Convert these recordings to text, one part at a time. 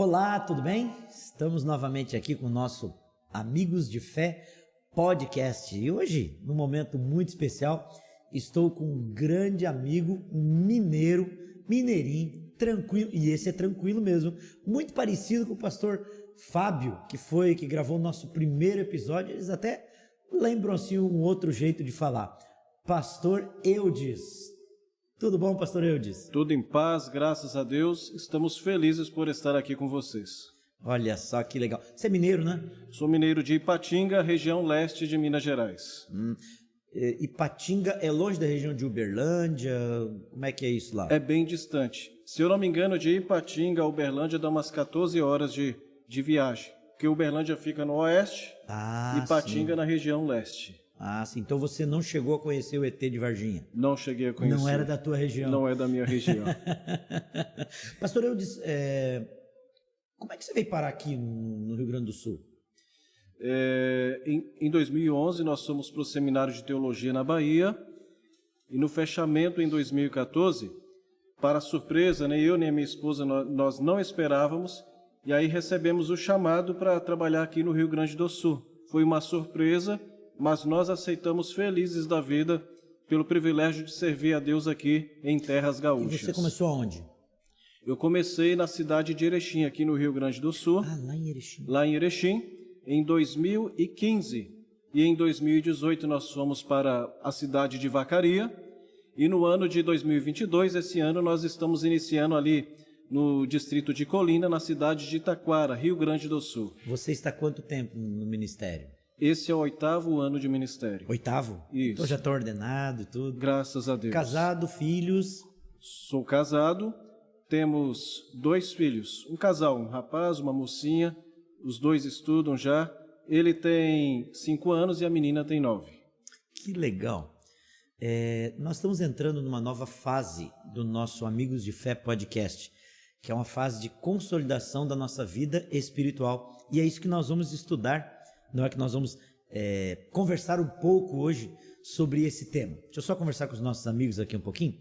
Olá, tudo bem? Estamos novamente aqui com o nosso Amigos de Fé podcast. E hoje, num momento muito especial, estou com um grande amigo mineiro, mineirinho, tranquilo, e esse é tranquilo mesmo, muito parecido com o pastor Fábio, que gravou o nosso primeiro episódio. Eles até lembram assim um outro jeito de falar. Pastor Eudes. Tudo bom, pastor Eudes? Tudo em paz, graças a Deus. Estamos felizes por estar aqui com vocês. Olha só que legal. Você é mineiro, né? Sou mineiro de Ipatinga, região leste de Minas Gerais. Ipatinga é longe da região de Uberlândia? Como é que é isso lá? É bem distante. Se eu não me engano, de Ipatinga a Uberlândia dá umas 14 horas de viagem. Porque Uberlândia fica no oeste e Ipatinga na região leste. Ah, sim. Então você não chegou a conhecer o ET de Varginha? Não cheguei a conhecer. Não era da tua região? Não é da minha região. Pastor Eudes, como é que você veio parar aqui no Rio Grande do Sul? Em 2011, nós fomos para o Seminário de Teologia na Bahia. E no fechamento, em 2014, para surpresa, nem eu nem a minha esposa, nós não esperávamos. E aí recebemos o chamado para trabalhar aqui no Rio Grande do Sul. Foi uma surpresa, mas nós aceitamos felizes da vida pelo privilégio de servir a Deus aqui em terras gaúchas. E você começou aonde? Eu comecei na cidade de Erechim, aqui no Rio Grande do Sul. Ah, lá em Erechim. Lá em Erechim, em 2015. E em 2018 nós fomos para a cidade de Vacaria. E no ano de 2022, esse ano, nós estamos iniciando ali no distrito de Colina, na cidade de Taquara, Rio Grande do Sul. Você está há quanto tempo no ministério? Esse é o 8º ano de ministério. 8º? Isso. Então já está ordenado e tudo? Graças a Deus. Casado, filhos? Sou casado, temos 2 filhos. Um casal, um rapaz, uma mocinha. Os 2 estudam já. Ele tem 5 anos e a menina tem 9. Que legal. Nós estamos entrando numa nova fase do nosso Amigos de Fé podcast, que é uma fase de consolidação da nossa vida espiritual. E é isso que nós vamos estudar. Não é que nós vamos conversar um pouco hoje sobre esse tema. Deixa eu só conversar com os nossos amigos aqui um pouquinho.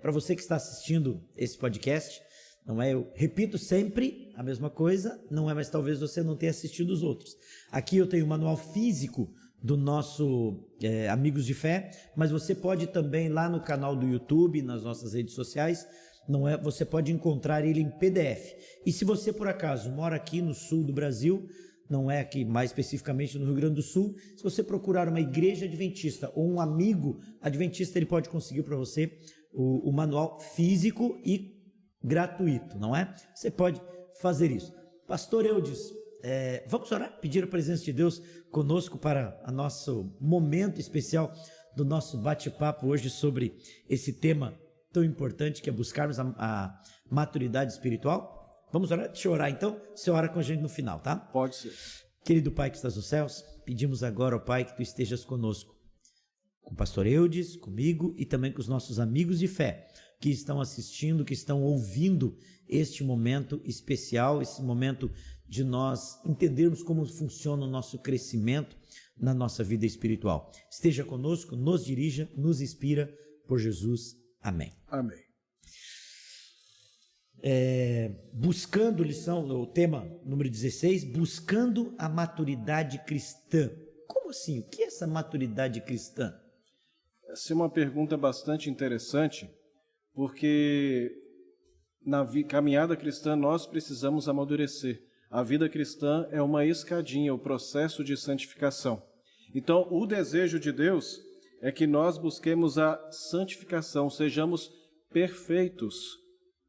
Para você que está assistindo esse podcast, não é? Eu repito sempre a mesma coisa, não é? Mas talvez você não tenha assistido os outros. Aqui eu tenho o manual físico do nosso Amigos de Fé, mas você pode também lá no canal do YouTube, nas nossas redes sociais, não é? Você pode encontrar ele em PDF. E se você por acaso mora aqui no sul do Brasil, não é aqui mais especificamente no Rio Grande do Sul, se você procurar uma igreja adventista ou um amigo adventista, ele pode conseguir para você o manual físico e gratuito, não é? Você pode fazer isso. Pastor Eudes, vamos orar, pedir a presença de Deus conosco para o nosso momento especial do nosso bate-papo hoje sobre esse tema tão importante que é buscarmos a maturidade espiritual? Vamos orar? Deixa eu orar então, você ora com a gente no final, tá? Pode ser. Querido Pai que estás nos céus, pedimos agora, ó Pai, que Tu estejas conosco, com o pastor Eudes, comigo e também com os nossos amigos de fé que estão assistindo, que estão ouvindo este momento especial, esse momento de nós entendermos como funciona o nosso crescimento na nossa vida espiritual. Esteja conosco, nos dirija, nos inspira, por Jesus. Amém. Amém. Buscando lição, o tema número 16, buscando a maturidade cristã. Como assim? O que é essa maturidade cristã? Essa é uma pergunta bastante interessante, porque na caminhada cristã nós precisamos amadurecer. A vida cristã é uma escadinha, o processo de santificação. Então, o desejo de Deus é que nós busquemos a santificação, sejamos perfeitos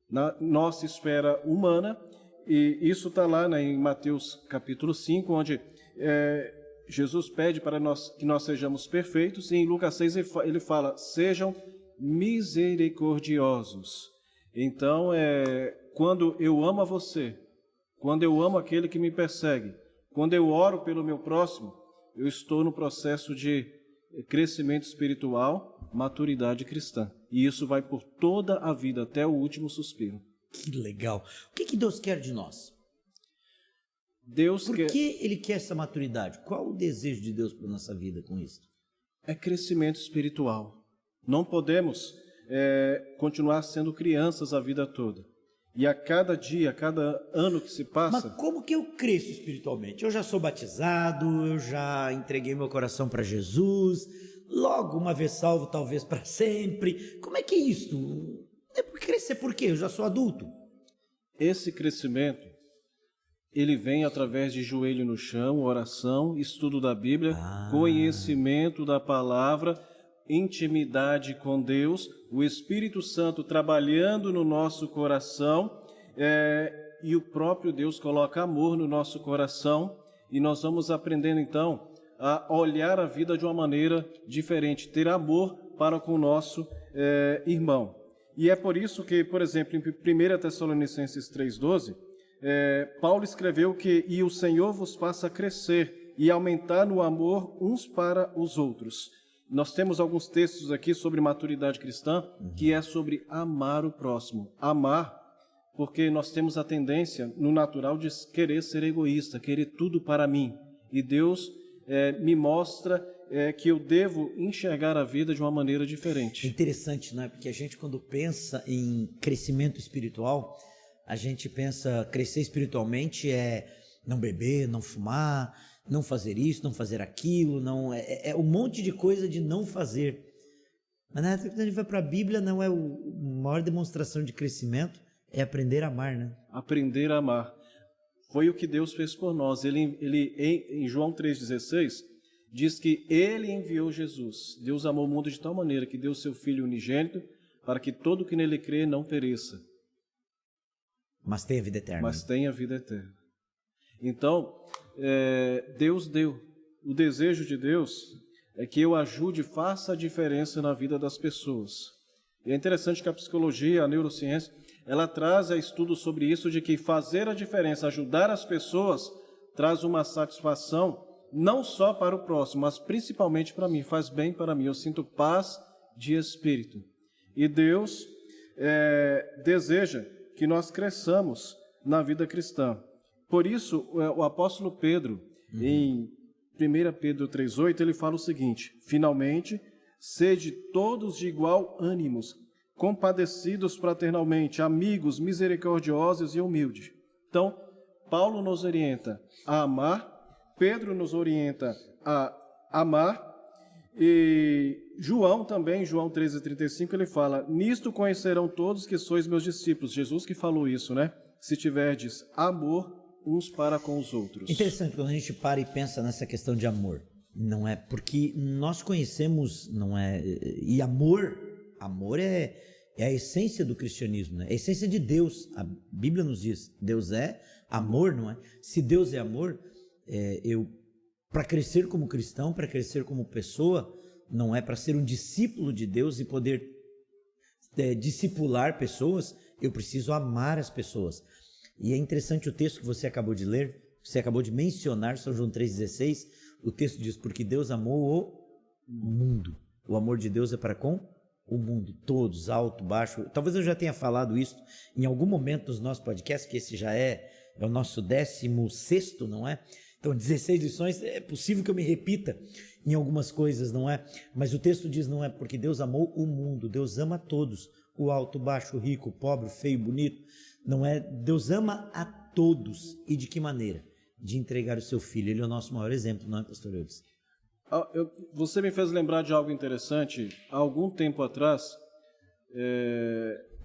na nossa esfera humana, e isso está lá, né, em Mateus capítulo 5, onde Jesus pede para que nós sejamos perfeitos, e em Lucas 6 ele fala, sejam misericordiosos. Então, quando eu amo a você, quando eu amo aquele que me persegue, quando eu oro pelo meu próximo, eu estou no processo de crescimento espiritual, maturidade cristã. E isso vai por toda a vida, até o último suspiro. Que legal. O que Deus quer de nós? Por que Ele quer essa maturidade? Qual o desejo de Deus para a nossa vida com isso? É crescimento espiritual. Não podemos continuar sendo crianças a vida toda. E a cada dia, a cada ano que se passa... Mas como que eu cresço espiritualmente? Eu já sou batizado, eu já entreguei meu coração para Jesus, logo uma vez salvo, talvez para sempre. Como é que é isso? É por crescer por quê? Eu já sou adulto. Esse crescimento, ele vem através de joelho no chão, oração, estudo da Bíblia, conhecimento da palavra, intimidade com Deus, o Espírito Santo trabalhando no nosso coração, e o próprio Deus coloca amor no nosso coração, e nós vamos aprendendo então a olhar a vida de uma maneira diferente, ter amor para com o nosso irmão. E é por isso que, por exemplo, em 1 Tessalonicenses 3,12, Paulo escreveu que "E o Senhor vos faça crescer e aumentar no amor uns para os outros." Nós temos alguns textos aqui sobre maturidade cristã, que é sobre amar o próximo. Amar, porque nós temos a tendência, no natural, de querer ser egoísta, querer tudo para mim. E Deus me mostra que eu devo enxergar a vida de uma maneira diferente. Interessante, não é? Porque a gente, quando pensa em crescimento espiritual, a gente pensa crescer espiritualmente é não beber, não fumar, não fazer isso, não fazer aquilo, não é um monte de coisa de não fazer. Mas na verdade, quando a gente vai para a Bíblia, não é a maior demonstração de crescimento, é aprender a amar, né? Aprender a amar. Foi o que Deus fez por nós. Ele em João 3,16, diz que Ele enviou Jesus. Deus amou o mundo de tal maneira que deu seu Filho unigênito para que todo que nele crê não pereça, mas tenha vida eterna. Mas tenha vida eterna. Então, Deus deu. O desejo de Deus é que eu ajude, faça a diferença na vida das pessoas. E é interessante que a psicologia, a neurociência, ela traz estudos sobre isso, de que fazer a diferença, ajudar as pessoas, traz uma satisfação, não só para o próximo, mas principalmente para mim, faz bem para mim. Eu sinto paz de espírito. E Deus deseja que nós cresçamos na vida cristã. Por isso, o apóstolo Pedro, em 1 Pedro 3,8, ele fala o seguinte: "Finalmente, sede todos de igual ânimos, compadecidos fraternalmente, amigos, misericordiosos e humildes." Então, Paulo nos orienta a amar, Pedro nos orienta a amar, e João também, João 13,35, ele fala: "Nisto conhecerão todos que sois meus discípulos." Jesus que falou isso, né? "Se tiverdes amor uns para com os outros." Interessante quando a gente para e pensa nessa questão de amor, não é? Porque nós conhecemos, não é? E amor é a essência do cristianismo, né? É a essência de Deus. A Bíblia nos diz, Deus é amor, não é? Se Deus é amor, para crescer como cristão, para crescer como pessoa, não é? Para ser um discípulo de Deus e poder discipular pessoas, eu preciso amar as pessoas. E é interessante o texto que você acabou de ler, você acabou de mencionar, São João 3,16, o texto diz: "Porque Deus amou o mundo." O amor de Deus é para com o mundo, todos, alto, baixo. Talvez eu já tenha falado isso em algum momento dos nossos podcasts, que esse já é o nosso 16º, não é? Então, 16 lições, é possível que eu me repita em algumas coisas, não é? Mas o texto diz, não é? Porque Deus amou o mundo, Deus ama todos, o alto, o baixo, o rico, o pobre, o feio, o bonito, não é? Deus ama a todos. E de que maneira? De entregar o seu filho. Ele é o nosso maior exemplo, não é, pastor Eudes? Você me fez lembrar de algo interessante. Há algum tempo atrás,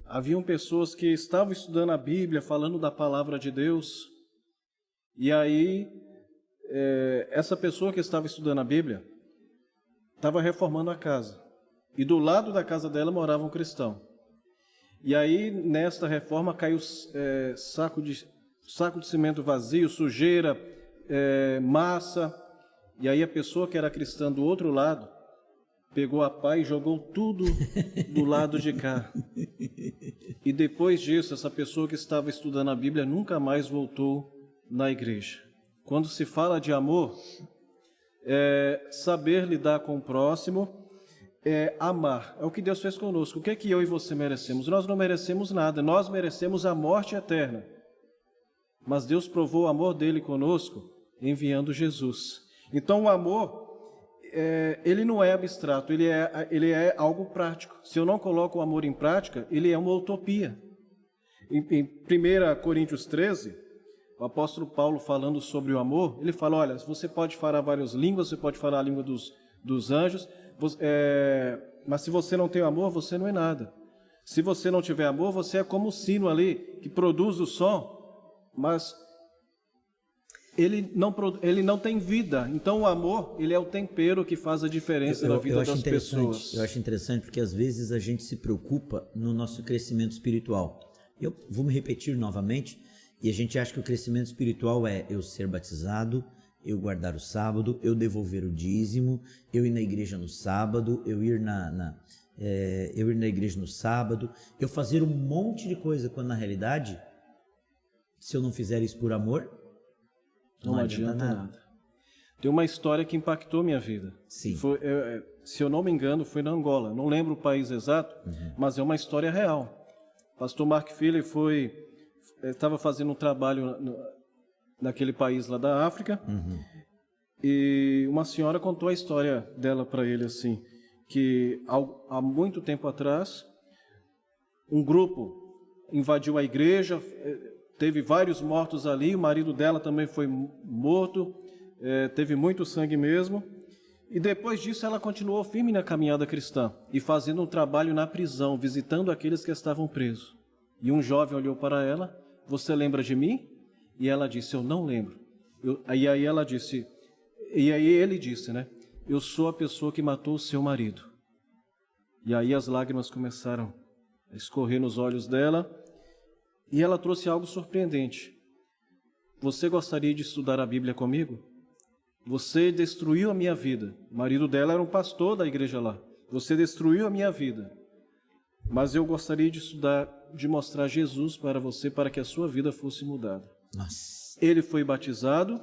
haviam pessoas que estavam estudando a Bíblia, falando da palavra de Deus, e aí essa pessoa que estava estudando a Bíblia estava reformando a casa, e do lado da casa dela morava um cristão. E aí, nesta reforma, caiu saco de cimento vazio, sujeira, massa. E aí a pessoa que era cristã do outro lado pegou a pá e jogou tudo do lado de cá. E depois disso, essa pessoa que estava estudando a Bíblia nunca mais voltou na igreja. Quando se fala de amor, saber lidar com o próximo, amar. É o que Deus fez conosco. O que é que eu e você merecemos? Nós não merecemos nada. Nós merecemos a morte eterna. Mas Deus provou o amor dele conosco enviando Jesus. Então o amor, ele não é abstrato, ele é algo prático. Se eu não coloco o amor em prática, ele é uma utopia. Em 1 Coríntios 13, o apóstolo Paulo, falando sobre o amor, ele fala, olha, você pode falar várias línguas, você pode falar a língua dos anjos, mas se você não tem amor, você não é nada. Se você não tiver amor, você é como o sino ali, que produz o som, mas ele não tem vida. Então o amor, ele é o tempero que faz a diferença na vida das pessoas. Eu acho interessante porque às vezes a gente se preocupa no nosso crescimento espiritual. Eu vou me repetir novamente, e a gente acha que o crescimento espiritual é eu ser batizado, eu guardar o sábado, eu devolver o dízimo, eu ir na igreja no sábado, eu ir na igreja no sábado, eu fazer um monte de coisa, quando na realidade, se eu não fizer isso por amor, não adianta nada. Tem uma história que impactou minha vida. Sim. Se eu não me engano, foi na Angola. Não lembro o país exato, mas é uma história real. Pastor Mark Philly estava fazendo um trabalho naquele país lá da África, e uma senhora contou a história dela para ele assim, que há muito tempo atrás, um grupo invadiu a igreja, teve vários mortos ali, o marido dela também foi morto, teve muito sangue mesmo, e depois disso ela continuou firme na caminhada cristã, e fazendo um trabalho na prisão, visitando aqueles que estavam presos. E um jovem olhou para ela, você lembra de mim? E ela disse, eu não lembro. E aí ele disse, né? Eu sou a pessoa que matou o seu marido. E aí as lágrimas começaram a escorrer nos olhos dela, e ela trouxe algo surpreendente. Você gostaria de estudar a Bíblia comigo? Você destruiu a minha vida. O marido dela era um pastor da igreja lá. Você destruiu a minha vida. Mas eu gostaria de estudar, de mostrar Jesus para você, para que a sua vida fosse mudada. Nossa. Ele foi batizado,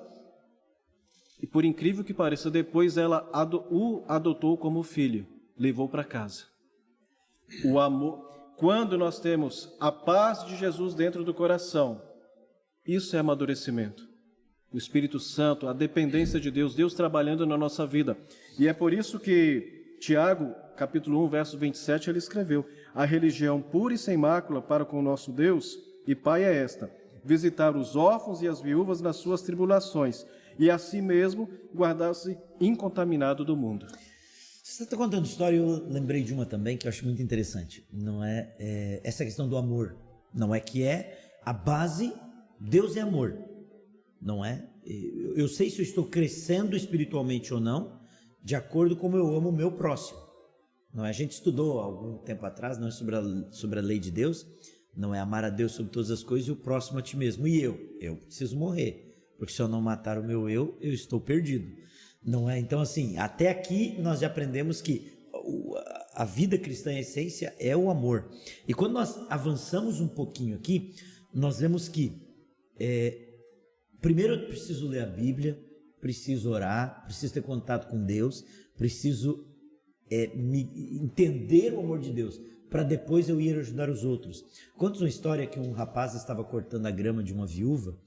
e por incrível que pareça, depois ela o adotou como filho, levou para casa. O amor, quando nós temos a paz de Jesus dentro do coração, isso é amadurecimento. O Espírito Santo, a dependência de Deus, Deus trabalhando na nossa vida. E é por isso que Tiago, capítulo 1, verso 27, ele escreveu: a religião pura e sem mácula para com o nosso Deus e Pai é esta: visitar os órfãos e as viúvas nas suas tribulações, e assim mesmo guardar-se incontaminado do mundo. Você está contando história, eu lembrei de uma também que eu acho muito interessante. Não essa questão do amor, não é que é a base, Deus é amor, não é? Eu sei se eu estou crescendo espiritualmente ou não, de acordo com como eu amo o meu próximo. Não é? A gente estudou há algum tempo atrás, não é sobre a lei de Deus, não é amar a Deus sobre todas as coisas e o próximo a ti mesmo. E eu preciso morrer, porque se eu não matar o meu eu estou perdido. Não é? Então, assim, até aqui nós já aprendemos que a vida cristã em essência é o amor. E quando nós avançamos um pouquinho aqui, nós vemos que primeiro eu preciso ler a Bíblia, preciso orar, preciso ter contato com Deus, preciso entender o amor de Deus, para depois eu ir ajudar os outros. Conta uma história que um rapaz estava cortando a grama de uma viúva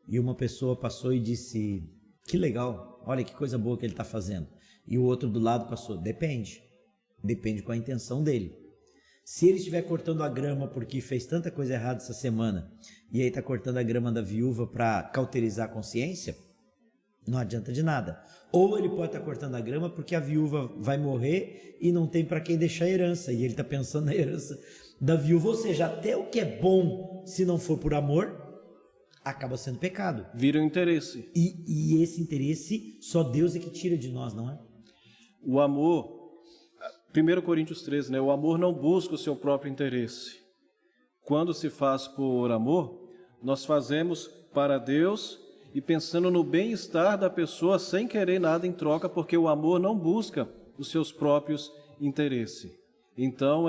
e uma pessoa passou e disse: que legal, olha que coisa boa que ele está fazendo. E o outro do lado passou: depende com a intenção dele. Se ele estiver cortando a grama porque fez tanta coisa errada essa semana e aí está cortando a grama da viúva para cauterizar a consciência, não adianta de nada. Ou ele pode estar cortando a grama porque a viúva vai morrer e não tem para quem deixar a herança, e ele está pensando na herança da viúva. Ou seja, até o que é bom, se não for por amor, acaba sendo pecado. Vira um interesse. E esse interesse só Deus é que tira de nós, não é? O amor, 1 Coríntios 13, né? O amor não busca o seu próprio interesse. Quando se faz por amor, nós fazemos para Deus e pensando no bem-estar da pessoa sem querer nada em troca, porque o amor não busca os seus próprios interesses. Então,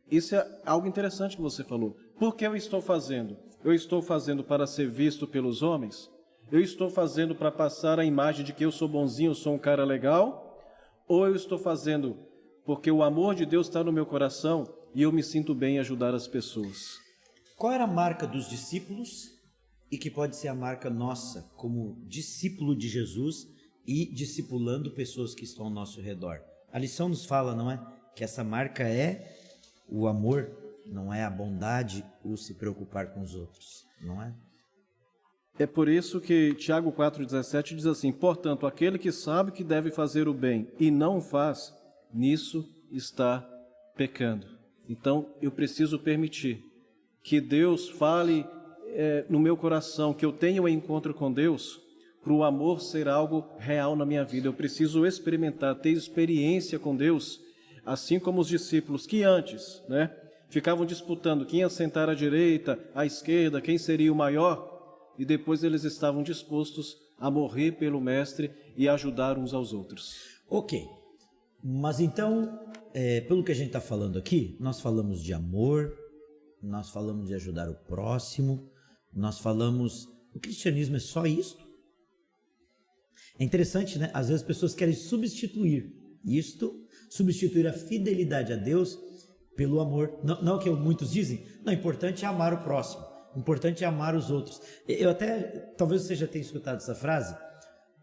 isso é algo interessante que você falou. Por que eu estou fazendo? Eu estou fazendo para ser visto pelos homens? Eu estou fazendo para passar a imagem de que eu sou bonzinho, eu sou um cara legal? Ou eu estou fazendo porque o amor de Deus está no meu coração e eu me sinto bem em ajudar as pessoas? Qual era a marca dos discípulos e que pode ser a marca nossa como discípulo de Jesus e discipulando pessoas que estão ao nosso redor? A lição nos fala, não é? Que essa marca é o amor não é a bondade o se preocupar com os outros, não é? É por isso que Tiago 4,17 diz assim: portanto, aquele que sabe que deve fazer o bem e não o faz, nisso está pecando. Então, eu preciso permitir que Deus fale no meu coração, que eu tenha um encontro com Deus, para o amor ser algo real na minha vida. Eu preciso experimentar, ter experiência com Deus, assim como os discípulos que antes, ficavam disputando quem ia sentar à direita, à esquerda, quem seria o maior, e depois eles estavam dispostos a morrer pelo Mestre e ajudar uns aos outros. Ok, mas então, pelo que a gente está falando aqui, nós falamos de amor, nós falamos de ajudar o próximo, nós falamos... O cristianismo é só isso? É interessante, né? Às vezes as pessoas querem substituir a fidelidade a Deus pelo amor. Não é o que muitos dizem? Não, o importante é amar o próximo, o importante é amar os outros. Eu até, talvez você já tenha escutado essa frase.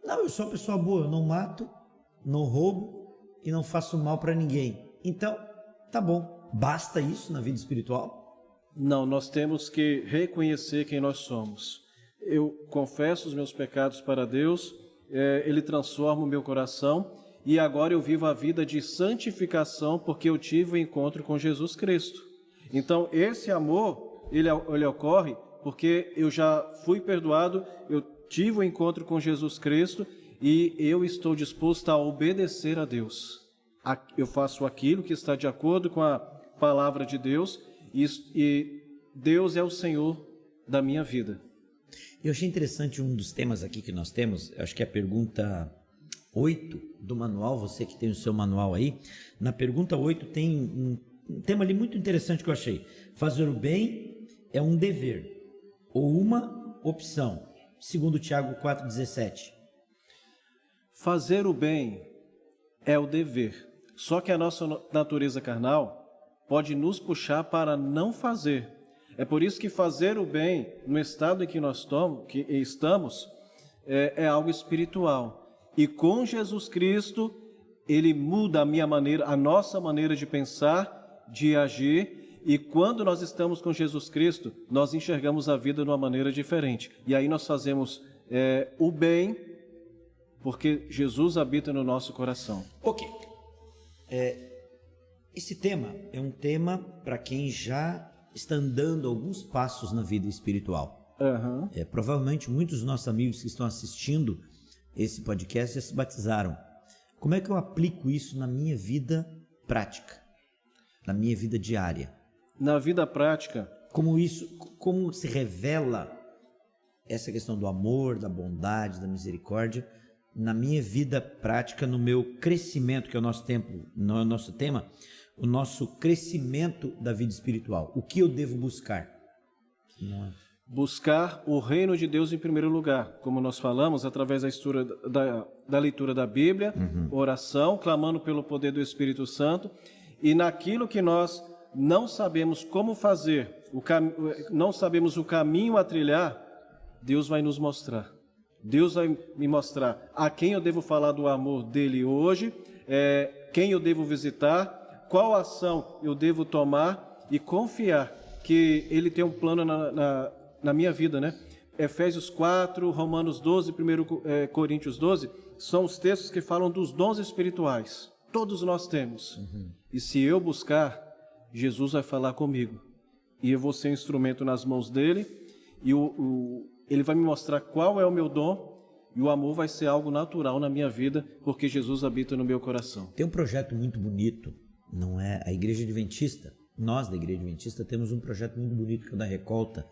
Não, eu sou uma pessoa boa, eu não mato, não roubo e não faço mal para ninguém. Então, tá bom, basta isso na vida espiritual? Não, nós temos que reconhecer quem nós somos. Eu confesso os meus pecados para Deus, Ele transforma o meu coração e agora eu vivo a vida de santificação porque eu tive o encontro com Jesus Cristo. Então, esse amor, ele ocorre porque eu já fui perdoado, eu tive o encontro com Jesus Cristo e eu estou disposto a obedecer a Deus. Eu faço aquilo que está de acordo com a palavra de Deus e Deus é o Senhor da minha vida. Eu achei interessante um dos temas aqui que nós temos, acho que é a pergunta 8 do manual, você que tem o seu manual aí. Na pergunta 8 tem um tema ali muito interessante que eu achei. Fazer o bem é um dever ou uma opção, segundo Tiago 4,17. Fazer o bem é o dever, só que a nossa natureza carnal pode nos puxar para não fazer. É por isso que fazer o bem, no estado em que nós estamos, é algo espiritual. E com Jesus Cristo, Ele muda a nossa maneira de pensar, de agir, e quando nós estamos com Jesus Cristo, nós enxergamos a vida de uma maneira diferente. E aí nós fazemos o bem, porque Jesus habita no nosso coração. Ok. Esse tema é um tema para quem já está andando alguns passos na vida espiritual. Uhum. Provavelmente muitos dos nossos amigos que estão assistindo esse podcast já se batizaram. Como é que eu aplico isso na minha vida prática, na minha vida diária? Na vida prática, como se revela essa questão do amor, da bondade, da misericórdia na minha vida prática, no meu crescimento, que é o nosso tema, o nosso crescimento da vida espiritual. O que eu devo buscar? Buscar o reino de Deus em primeiro lugar, como nós falamos, através da leitura da Bíblia, oração, clamando pelo poder do Espírito Santo, e naquilo que nós não sabemos como fazer, não sabemos o caminho a trilhar, Deus vai nos mostrar. Deus vai me mostrar a quem eu devo falar do amor dele hoje, quem eu devo visitar, qual ação eu devo tomar e confiar que ele tem um plano na minha vida, né? Efésios 4, Romanos 12, 1 Coríntios 12, são os textos que falam dos dons espirituais. Todos nós temos. E se eu buscar, Jesus vai falar comigo. E eu vou ser instrumento nas mãos dele e ele vai me mostrar qual é o meu dom e o amor vai ser algo natural na minha vida, porque Jesus habita no meu coração. Tem um projeto muito bonito, não é? A Igreja Adventista, nós da Igreja Adventista temos um projeto muito bonito que é o da Recolta,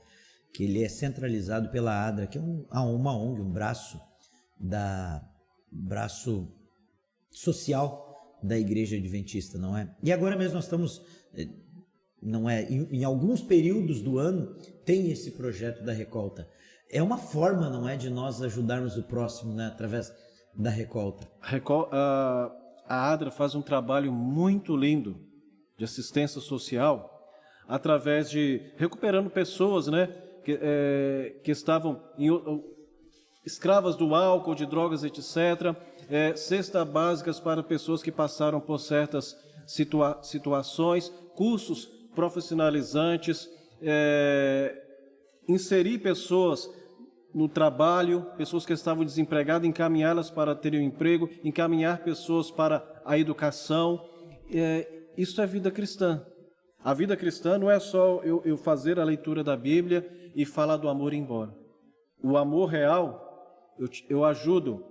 que ele é centralizado pela ADRA, que é uma ONG, um braço social da Igreja Adventista, não é? E agora mesmo nós estamos, não é? Em alguns períodos do ano tem esse projeto da Recolta. É uma forma, não é, de nós ajudarmos o próximo, né, através da Recolta. A ADRA faz um trabalho muito lindo de assistência social, através de recuperando pessoas, né, que estavam escravas do álcool, de drogas, etc. Cestas básicas para pessoas que passaram por certas situações, cursos profissionalizantes, inserir pessoas no trabalho, pessoas que estavam desempregadas, encaminhá-las para terem um emprego, encaminhar pessoas para a educação. Isso é vida cristã. A vida cristã não é só eu fazer a leitura da Bíblia e falar do amor e ir embora. O amor real, eu ajudo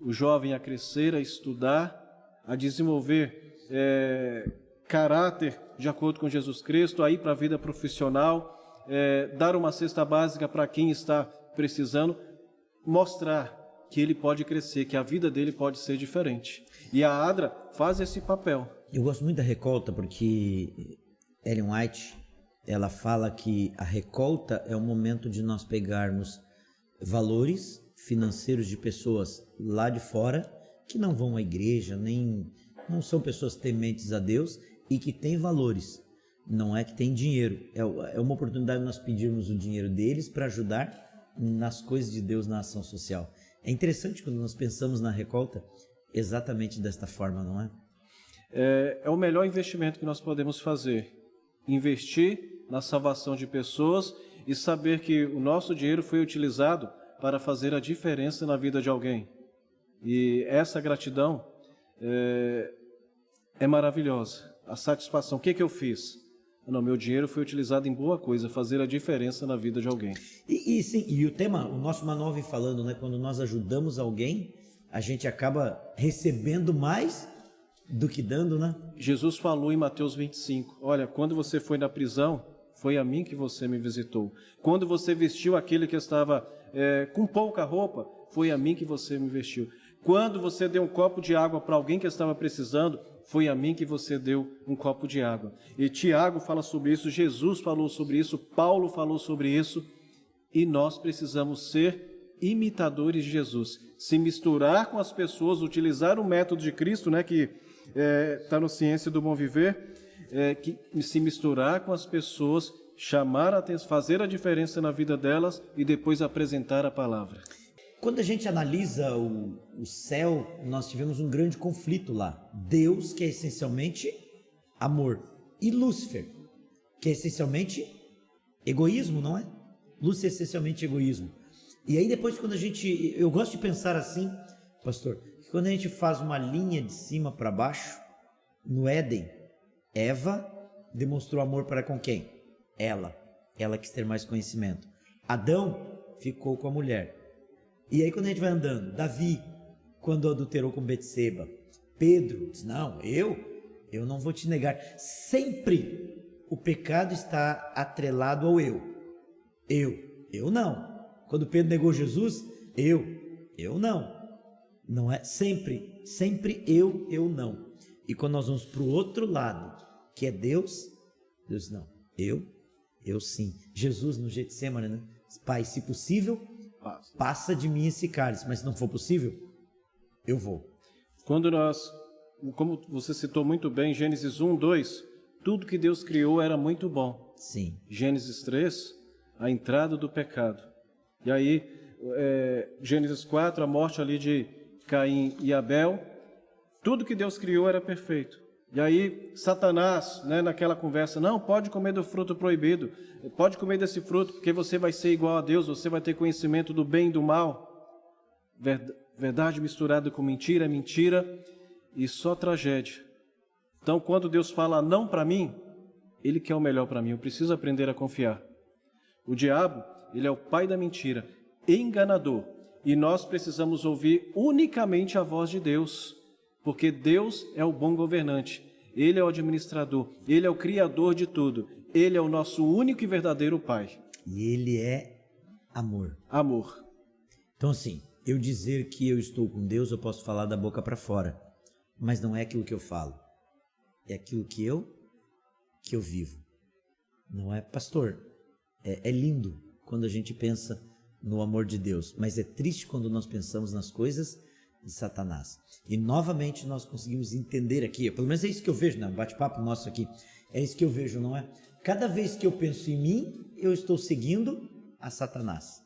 o jovem a crescer, a estudar, a desenvolver caráter de acordo com Jesus Cristo, a ir para a vida profissional, dar uma cesta básica para quem está precisando, mostrar que ele pode crescer, que a vida dele pode ser diferente. E a ADRA faz esse papel. Eu gosto muito da recolta porque Ellen White, ela fala que a recolta é o momento de nós pegarmos valores financeiros de pessoas lá de fora que não vão à igreja, não são pessoas tementes a Deus e que têm valores. Não é que tem dinheiro, é uma oportunidade de nós pedirmos o dinheiro deles para ajudar nas coisas de Deus, na ação social. É interessante quando nós pensamos na recolta exatamente desta forma, não é? É o melhor investimento que nós podemos fazer. Investir na salvação de pessoas e saber que o nosso dinheiro foi utilizado para fazer a diferença na vida de alguém. E essa gratidão é maravilhosa. A satisfação. O que eu fiz? Não, meu dinheiro foi utilizado em boa coisa, fazer a diferença na vida de alguém. Sim, e o tema, o nosso manual vem falando, né? Quando nós ajudamos alguém, a gente acaba recebendo mais do que dando, né? Jesus falou em Mateus 25, olha, quando você foi na prisão, foi a mim que você me visitou. Quando você vestiu aquele que estava com pouca roupa, foi a mim que você me vestiu. Quando você deu um copo de água para alguém que estava precisando, foi a mim que você deu um copo de água. E Tiago fala sobre isso, Jesus falou sobre isso, Paulo falou sobre isso, e nós precisamos ser imitadores de Jesus. Se misturar com as pessoas, utilizar o método de Cristo, né, que está no Ciência do Bom Viver, que se misturar com as pessoas, chamar a atenção, fazer a diferença na vida delas e depois apresentar a palavra. Quando a gente analisa o céu, nós tivemos um grande conflito lá. Deus, que é essencialmente amor, e Lúcifer, que é essencialmente egoísmo, não é? Lúcifer é essencialmente egoísmo. E aí depois eu gosto de pensar assim, pastor, que quando a gente faz uma linha de cima para baixo, no Éden, Eva demonstrou amor para com quem? Ela quis ter mais conhecimento. Adão ficou com a mulher. E aí quando a gente vai andando, Davi, quando adulterou com Betseba, Pedro diz, não, eu não vou te negar. Sempre o pecado está atrelado ao eu não. Quando Pedro negou Jesus, eu não. Não é sempre eu não. E quando nós vamos para o outro lado, que é Deus não, eu sim. Jesus no Getsemane, né? Pai, se possível, passa de mim esse cálice, mas se não for possível, eu vou. Como você citou muito bem, Gênesis 1, 2, tudo que Deus criou era muito bom. Sim. Gênesis 3, a entrada do pecado. E aí, Gênesis 4, a morte ali de Caim e Abel, tudo que Deus criou era perfeito. E aí, Satanás, né, naquela conversa, não, pode comer do fruto proibido, pode comer desse fruto, porque você vai ser igual a Deus, você vai ter conhecimento do bem e do mal. Verdade misturada com mentira, é mentira e só tragédia. Então, quando Deus fala não para mim, Ele quer o melhor para mim, eu preciso aprender a confiar. O diabo, ele é o pai da mentira, enganador, e nós precisamos ouvir unicamente a voz de Deus, porque Deus é o bom governante, Ele é o administrador, Ele é o criador de tudo, Ele é o nosso único e verdadeiro Pai. E Ele é amor. Amor. Então assim, eu dizer que eu estou com Deus, eu posso falar da boca para fora, mas não é aquilo que eu falo, é aquilo que eu vivo. Não é, pastor? É lindo quando a gente pensa no amor de Deus, mas é triste quando nós pensamos nas coisas de Satanás. E novamente nós conseguimos entender aqui, pelo menos é isso que eu vejo, né? Bate-papo nosso aqui, é isso que eu vejo, não é? Cada vez que eu penso em mim, eu estou seguindo a Satanás.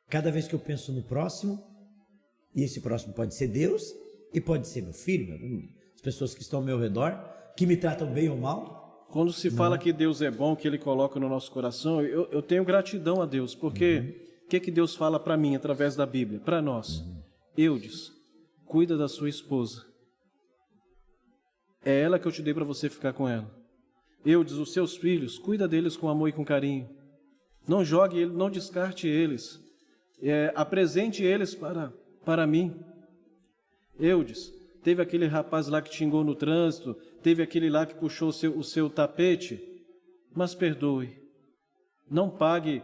Cada vez que eu penso no próximo, e esse próximo pode ser Deus, e pode ser meu filho, as pessoas que estão ao meu redor, que me tratam bem ou mal, Quando se fala que Deus é bom, que Ele coloca no nosso coração, eu tenho gratidão a Deus, porque o que Deus fala para mim através da Bíblia? Para nós. Eudes, cuida da sua esposa. É ela que eu te dei para você ficar com ela. Eudes, os seus filhos, cuida deles com amor e com carinho. Não jogue eles, não descarte eles. Apresente eles para mim. Eudes, teve aquele rapaz lá que te xingou no trânsito, teve aquele lá que puxou o seu tapete, mas perdoe. Não pague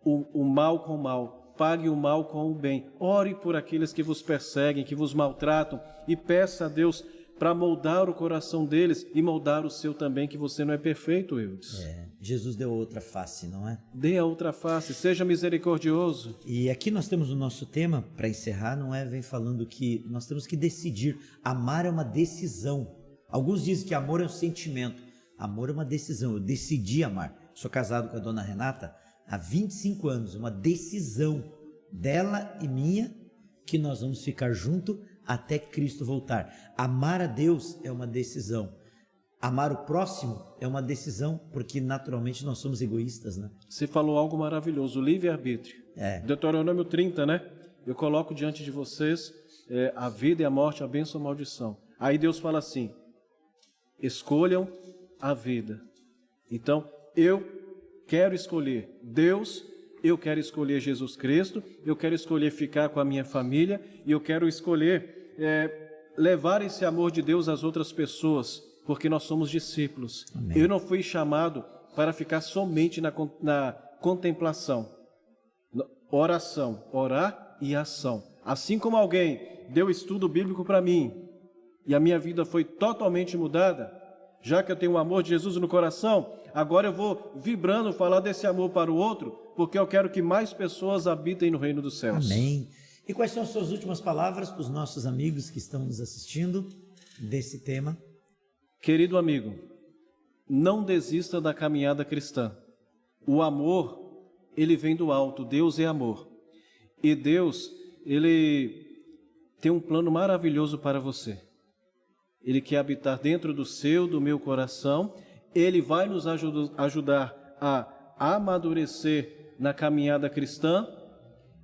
o mal com o mal, pague o mal com o bem. Ore por aqueles que vos perseguem, que vos maltratam, e peça a Deus para moldar o coração deles e moldar o seu também, que você não é perfeito, Eudes. Jesus deu outra face, não é? Dê a outra face, seja misericordioso. E aqui nós temos o nosso tema, para encerrar, vem falando que nós temos que decidir. Amar é uma decisão. Alguns dizem que amor é um sentimento. Amor é uma decisão. Eu decidi amar. Sou casado com a dona Renata há 25 anos. Uma decisão dela e minha que nós vamos ficar junto até Cristo voltar. Amar a Deus é uma decisão. Amar o próximo é uma decisão, porque naturalmente nós somos egoístas, né? Você falou algo maravilhoso, o livre-arbítrio. Deuteronômio 30, né? Eu coloco diante de vocês a vida e a morte, a bênção e a maldição. Aí Deus fala assim, escolham a vida. Então, eu quero escolher Deus, eu quero escolher Jesus Cristo, eu quero escolher ficar com a minha família, e eu quero escolher levar esse amor de Deus às outras pessoas, porque nós somos discípulos. Amém. Eu não fui chamado para ficar somente na contemplação, oração, orar e ação. Assim como alguém deu estudo bíblico para mim, e a minha vida foi totalmente mudada, já que eu tenho o amor de Jesus no coração, agora eu vou vibrando falar desse amor para o outro, porque eu quero que mais pessoas habitem no reino dos céus. Amém. E quais são as suas últimas palavras para os nossos amigos que estão nos assistindo desse tema? Querido amigo, não desista da caminhada cristã. O amor, ele vem do alto. Deus é amor. E Deus, ele tem um plano maravilhoso para você. Ele quer habitar dentro do meu coração. Ele vai nos ajudar a amadurecer na caminhada cristã.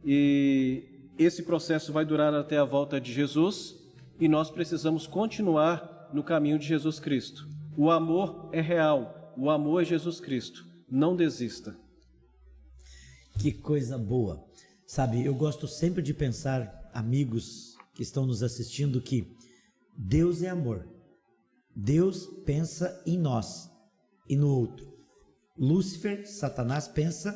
E esse processo vai durar até a volta de Jesus. E nós precisamos continuar no caminho de Jesus Cristo. O amor é real. O amor é Jesus Cristo. Não desista. Que coisa boa. Sabe, eu gosto sempre de pensar, amigos que estão nos assistindo, que Deus é amor. Deus pensa em nós e no outro. Lúcifer, Satanás, pensa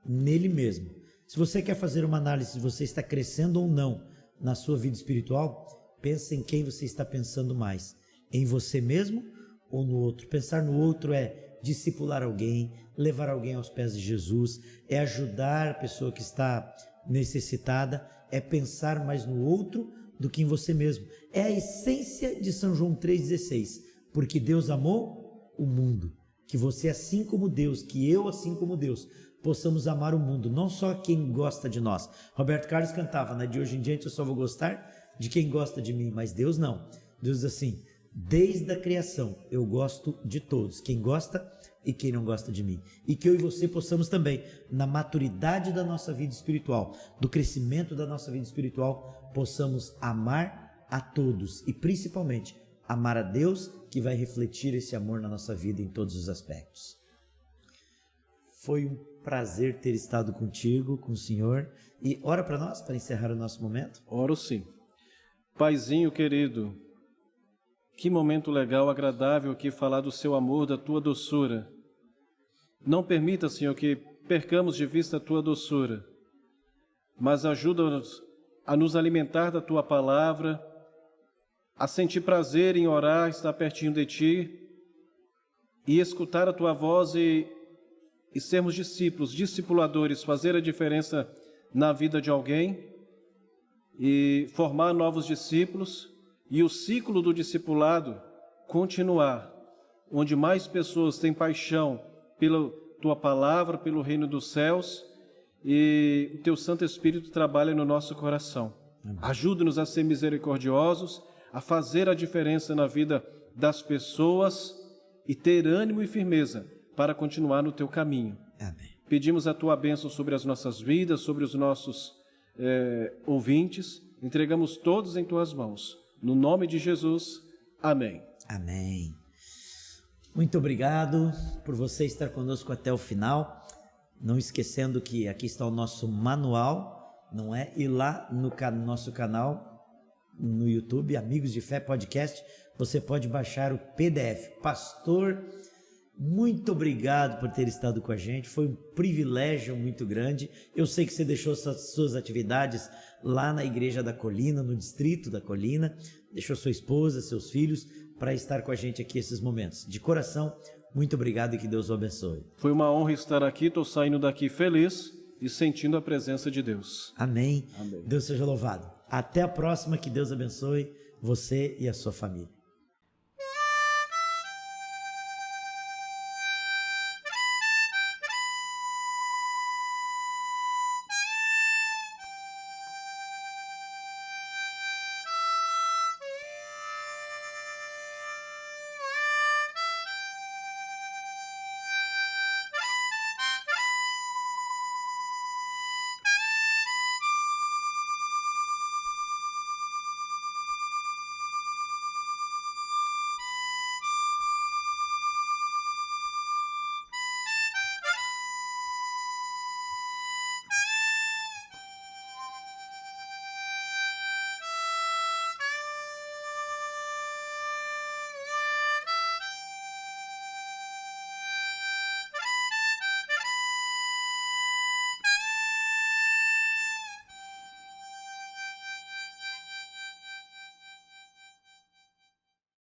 nele mesmo. Se você quer fazer uma análise se você está crescendo ou não na sua vida espiritual, pense em quem você está pensando mais. Em você mesmo ou no outro? Pensar no outro é discipular alguém, levar alguém aos pés de Jesus, é ajudar a pessoa que está necessitada, é pensar mais no outro do que em você mesmo. É a essência de São João 3,16. Porque Deus amou o mundo. Que você, assim como Deus, que eu, assim como Deus, possamos amar o mundo, não só quem gosta de nós. Roberto Carlos cantava, né? De hoje em diante eu só vou gostar de quem gosta de mim, mas Deus não. Deus diz assim, desde a criação eu gosto de todos, quem gosta e quem não gosta de mim. E que eu e você possamos também, na maturidade da nossa vida espiritual, do crescimento da nossa vida espiritual, possamos amar a todos e principalmente amar a Deus, que vai refletir esse amor na nossa vida em todos os aspectos. Foi um prazer ter estado contigo, com o Senhor. E ora para nós, para encerrar o nosso momento. Oro sim. Paizinho querido, que momento legal, agradável aqui falar do seu amor, da tua doçura. Não permita, Senhor, que percamos de vista a tua doçura, mas ajuda-nos a nos alimentar da tua palavra, a sentir prazer em orar, estar pertinho de ti e escutar a tua voz e sermos discípulos, discipuladores, fazer a diferença na vida de alguém e formar novos discípulos e o ciclo do discipulado continuar, onde mais pessoas têm paixão pela tua palavra, pelo reino dos céus e o teu Santo Espírito trabalha no nosso coração. Ajuda-nos a ser misericordiosos, a fazer a diferença na vida das pessoas e ter ânimo e firmeza para continuar no teu caminho. Amém. Pedimos a tua bênção sobre as nossas vidas, sobre os nossos ouvintes. Entregamos todos em tuas mãos. No nome de Jesus, amém. Amém. Muito obrigado por você estar conosco até o final. Não esquecendo que aqui está o nosso manual, não é? E lá no nosso canal, no YouTube, Amigos de Fé Podcast, você pode baixar o PDF. Pastor, muito obrigado por ter estado com a gente, foi um privilégio muito grande. Eu sei que você deixou suas atividades lá na Igreja da Colina, no Distrito da Colina, deixou sua esposa, seus filhos, para estar com a gente aqui esses momentos. De coração, muito obrigado e que Deus o abençoe. Foi uma honra estar aqui, estou saindo daqui feliz e sentindo a presença de Deus. Amém. Amém. Deus seja louvado. Até a próxima, que Deus abençoe você e a sua família.